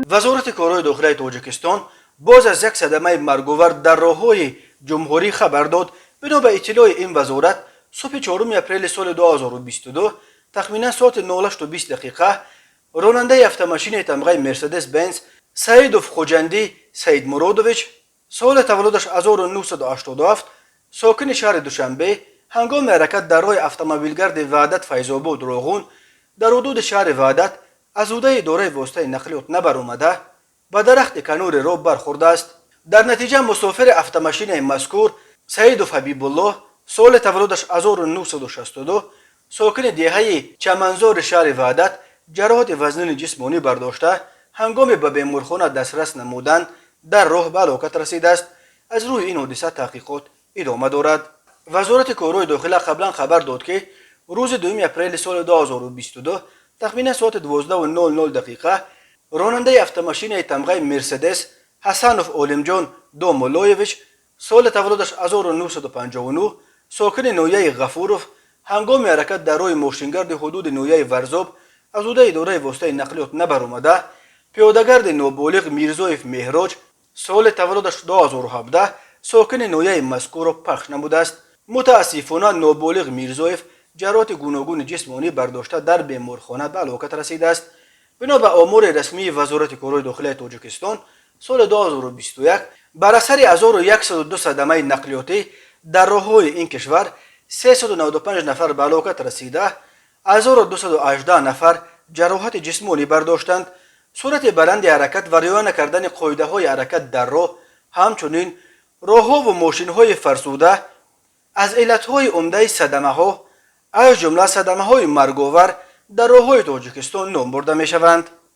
وزارت کارهای داخلی تاجیکستان باز از یک صدمه مرگاور در راههای جمهوری خبر داد. بنا به اطلاع این وزارت صبح 4 اپریل سال 2022 تخمینا ساعت 08:20 دقیقه راننده افت تمغه مرسدس بنز سعیدوف خوجندی سعید مرادویچ سال تولدش 1987 ساکن شهر دوشنبه هنگام حرکت در راه اتومبیلگرد وحدت فیض‌آباد راغون در حدود شهر وحدت از عهده اداره واسطه نقلیات نبرآمده به درخت کنار راه برخورده است. در نتیجه مسافر اتومبیل مذکور سعیدوف حبیب الله سال تولدش 1962 ساکن دهه چمنزار شهر وحدت جراحات وزنی جسمانی برداشته هنگام به بیمارخانه دسترس نمودن در راه به هلاکت رسیده است. از روی این حادثه تحقیقات ادامه دارد. وزارت کارهای داخلی قبلا خبر داد که روز 2 اپریل سال 2022 تخمین ساعت 12:00 دقیقه راننده اتومبیل تمغه مرسدس حسنوف عالمجان دومولایویچ سال تولدش 1959 ساکن نویه غفوروف هنگام حرکت در راه ماشینگرد حدود نویه ورزاب از عهده اداره واسطه نقلیات نبرآمده پیادهگرد نابالغ میرزایف مهراج سال تولدش 2017 ساکن نویه مذکور پخش نموده است. متاسفانه نابالغ میرزایف جراحات گوناگون جسمانی برداشته در بیمارخانه به هلاکت رسیده است. بنا به آمار رسمی وزارت کارهای داخلی تاجیکستان سال 2021 بر اثر 1102 صدمه نقلیاتی در راههای این کشور 395 نفر به هلاکت رسیده 1218 نفر جراحات جسمانی برداشتند. سرعت بلند حرکت و رعایت نکردن قاعده های حرکت در راه همچنین راهها و ماشین های فرسوده از علت های عمده صدمه ها از جمله صدمه های مرگاور در راههای تاجیکستان نام برده می شوند.